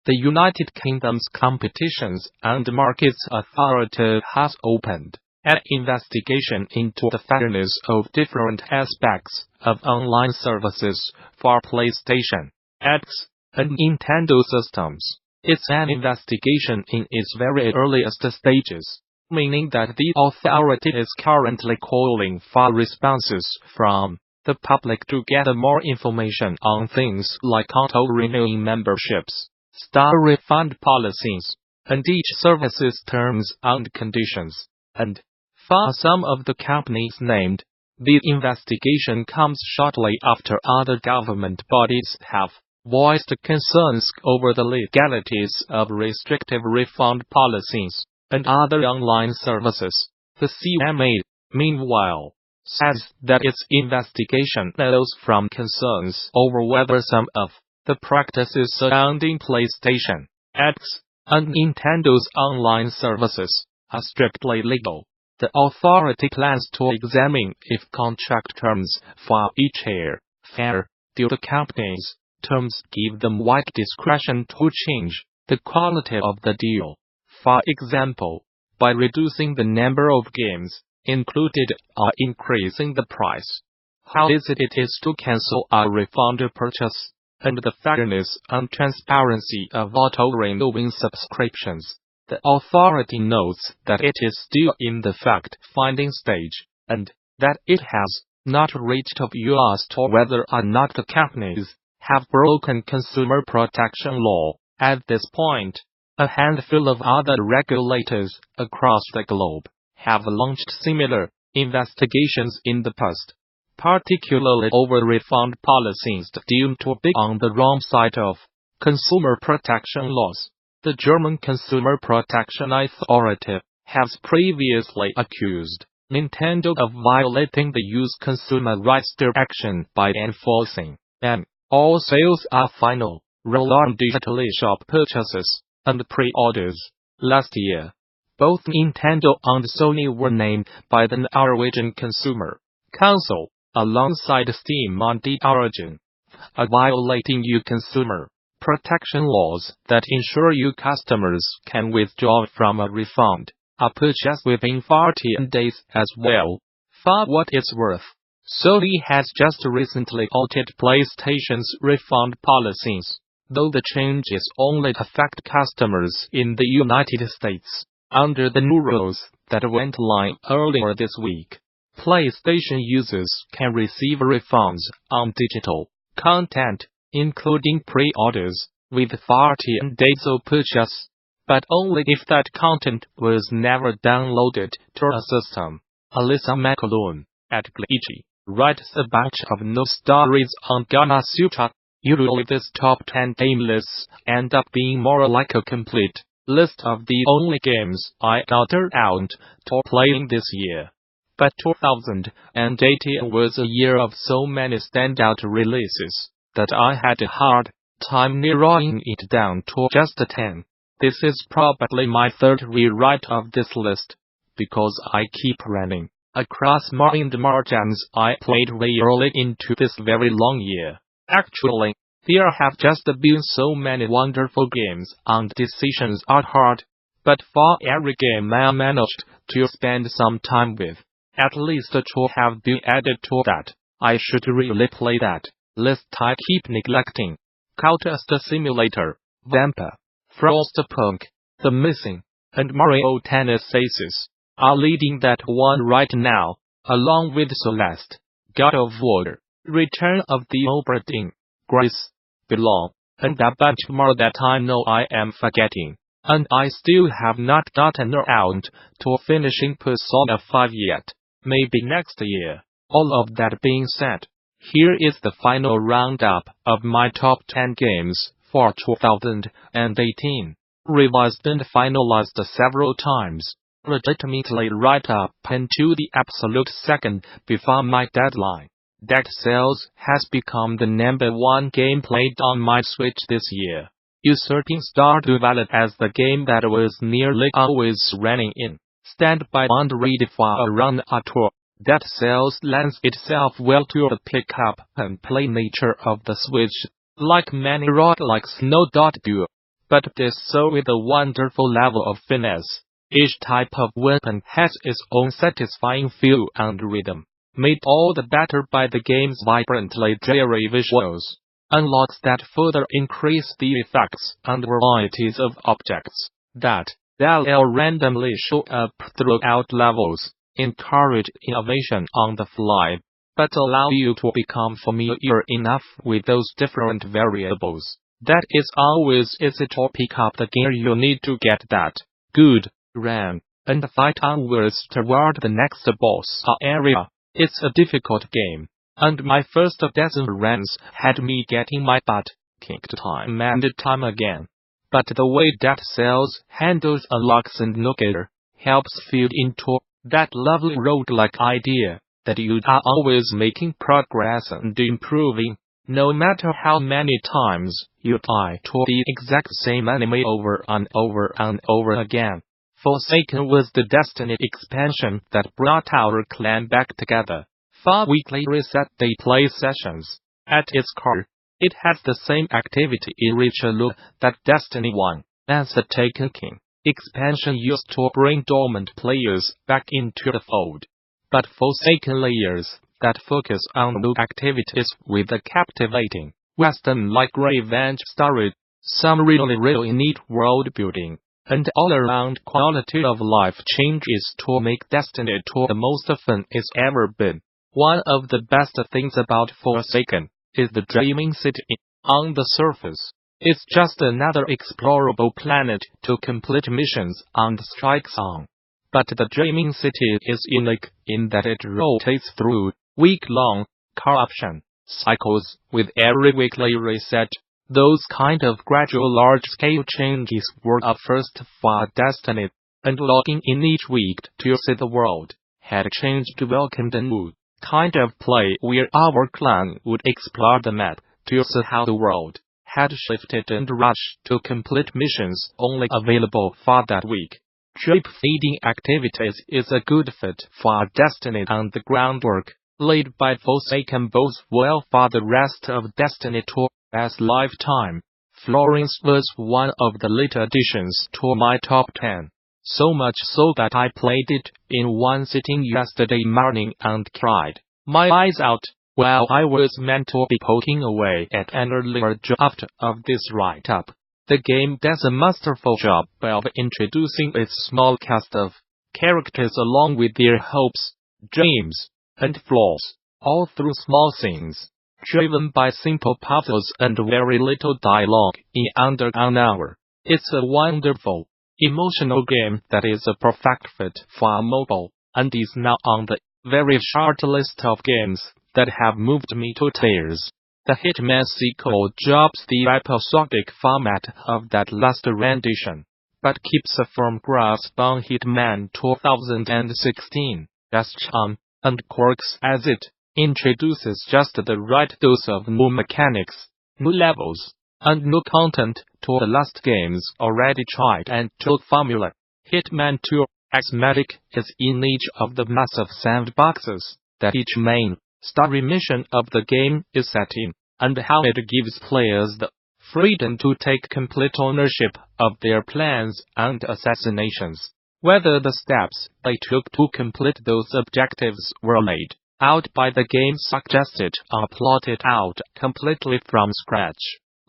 the United Kingdom's Competitions and Markets Authority has opened an investigation into the fairness of different aspects of online services for PlayStation, X, and Nintendo systems. It's an investigation in its very earliest stages, meaning that the authority is currently calling for responses from the public to gather more information on things like auto-renewing memberships, star refund policies, and each service's terms and conditions. And for some of the companies named, the investigation comes shortly after other government bodies have voiced concerns over the legalities of restrictive refund policies and other online services. The CMA, meanwhile, says that its investigation arose from concerns over whether some of the practices surrounding PlayStation, X, and Nintendo's online services are strictly legal. The authority plans to examine if contract terms for each are fair, due to companies' terms give them wide discretion to change the quality of the deal. For example, by reducing the number of games included or increasing the price. How easy it is to cancel or refund a purchase, and the fairness and transparency of auto-renewing subscriptions. The authority notes that it is still in the fact-finding stage, and that it has not reached a view as to whether or not the companies have broken consumer protection law. At this point, a handful of other regulators across the globe have launched similar investigations in the past, particularly over refund policies deemed to be on the wrong side of consumer protection laws. The German Consumer Protection Authority has previously accused Nintendo of violating the Use Consumer Rights Directive by enforcing an all sales are final rule on digital shop purchases and pre-orders. Last year, both Nintendo and Sony were named by the Norwegian Consumer Council, alongside Steam on the Origin, for violating EU consumer protection laws that ensure EU customers can withdraw from a refund or purchase within 14 days as well. For what it's worth, Sony has just recently altered PlayStation's refund policies, though the changes only affect customers in the United States. Under the new rules that went live earlier this week, PlayStation users can receive refunds on digital content, including pre-orders, with 14 days of purchase, but only if that content was never downloaded to a system. Alyssa McAloon, at Glitchy, writes a bunch of news stories on Gamasutra. Usually these top 10 game lists end up being more like a complete list of the only games I got around to playing this year. But 2018 was a year of so many standout releases that I had a hard time narrowing it down to just 10. This is probably my third rewrite of this list, because I keep running across more in the margins I played way early into this very long year. Actually, there have just been so many wonderful games, and decisions are hard, but for every game I managed to spend some time with, at least two have been added to that I should really play that list I keep neglecting. Cultist Simulator, Vampire, Frostpunk, The Missing, and Mario Tennis Aces are leading that one right now, along with Celeste, God of War, Return of the Obra Dinn, Grace, Belong, and a bunch more that I know I am forgetting. And I still have not gotten around to finishing Persona 5 yet. Maybe next year. All of that being said, here is the final roundup of my top 10 games for 2018. Revised and finalized several times, legitimately right up into the absolute second before my deadline. Dead Cells has become the #1 game played on my Switch this year, usurping Stardew Valley as the game that was nearly always running in standby and ready for a run or two. Dead Cells lends itself well to the pick-up and play nature of the Switch, like many roguelikes. No. but did so with a wonderful level of finesse. Each type of weapon has its own satisfying feel and rhythm, made all the better by the game's vibrantly dreary visuals. Unlocks that further increase the effects and varieties of objects that they'll randomly show up throughout levels, encourage innovation on the fly, but allow you to become familiar enough with those different variables that it's always easy to pick up the gear you need to get that good run and fight onwards toward the next boss area. It's a difficult game, and my first dozen runs had me getting my butt kicked time and time again. But the way Dead Cells handles unlocks and gear helps feed into that lovely roguelike idea that you are always making progress and improving, no matter how many times you try to the exact same enemy over and over and over again. Forsaken was the Destiny expansion that brought our clan back together for weekly reset day play sessions. At its core, it has the same activity-rich look that Destiny 1 as the Taken King expansion used to bring dormant players back into the fold. But Forsaken layers that focus on new activities with a captivating, Western-like revenge story, some really neat world building, and all-around quality of life changes to make Destiny 2 the most fun it's ever been. One of the best things about Forsaken is the Dreaming City. On the surface, it's just another explorable planet to complete missions and strikes on. But the Dreaming City is unique in that it rotates through week-long corruption cycles with every weekly reset. Those kind of gradual large-scale changes were a first for Destiny, and logging in each week to see the world had changed to welcome the new kind of play where our clan would explore the map to see how the world had shifted and rush to complete missions only available for that week. Drip-feeding activities is a good fit for Destiny, and the groundwork laid by Forsaken bodes well for the rest of Destiny 2's lifetime. Florence was one of the later additions to my top 10. So much so that I played it in one sitting yesterday morning and cried my eyes out while I was meant to be poking away at an earlier draft of this write-up. The game does a masterful job of introducing its small cast of characters along with their hopes, dreams, and flaws, all through small scenes, driven by simple puzzles and very little dialogue in under an hour. It's a wonderful, emotional game that is a perfect fit for mobile, and is now on the very short list of games that have moved me to tears. The Hitman sequel drops the episodic format of that last rendition, but keeps a firm grasp on Hitman 2016's charm and quirks as it introduces just the right dose of new mechanics, new levels, and new content to the last game's already tried and true formula. Hitman 2's magic is in each of the massive sandboxes that each main story mission of the game is set in, and how it gives players the freedom to take complete ownership of their plans and assassinations. Whether the steps they took to complete those objectives were laid out by the game suggested or plotted out completely from scratch,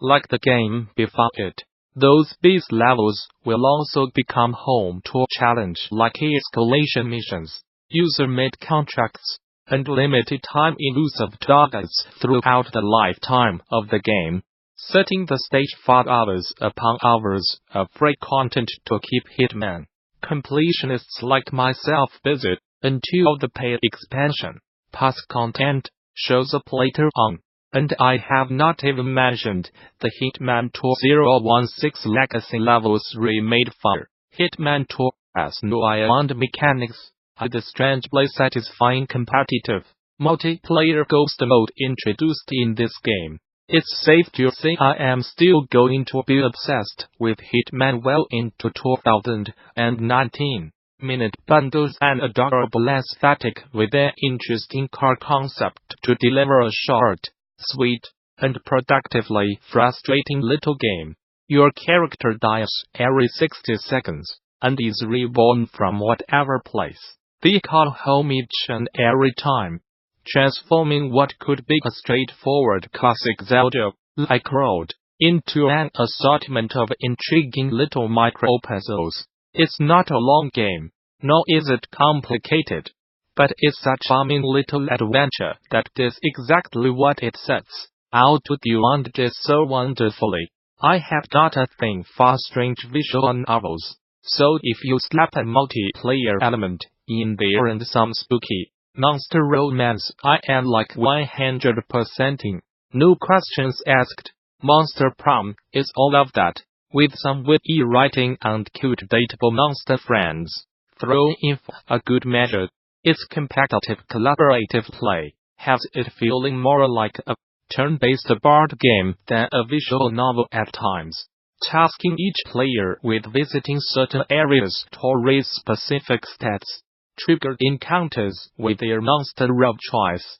like the game before it. Those base levels will also become home to challenge-like escalation missions, user-made contracts, and limited-time elusive targets throughout the lifetime of the game, setting the stage for hours upon hours of free content to keep Hitman completionists like myself busy until the paid expansion pass content shows up later on. And I have not even mentioned the Hitman 2016 Legacy levels remade for Hitman 2's new island mechanics, and the strangely satisfying competitive multiplayer ghost mode introduced in this game. It's safe to say I am still going to be obsessed with Hitman well into 2019. Minute bundles and adorable aesthetic with an interesting car concept to deliver a short, sweet, and productively frustrating little game. Your character dies every 60 seconds, and is reborn from whatever place. They call home each and every time, transforming what could be a straightforward classic Zelda-like world into an assortment of intriguing little micro-puzzles. It's not a long game, nor is it complicated, but it's a charming little adventure that does exactly what it sets out to do and does so wonderfully. I have got a thing for strange visual novels, so if you slap a multiplayer element in there and some spooky monster romance, I am like 100%ing. No questions asked. Monster Prom is all of that, with some witty writing and cute dateable monster friends thrown in for a good measure. Its competitive collaborative play has it feeling more like a turn-based board game than a visual novel at times, tasking each player with visiting certain areas to raise specific stats, triggered encounters with their monster of choice,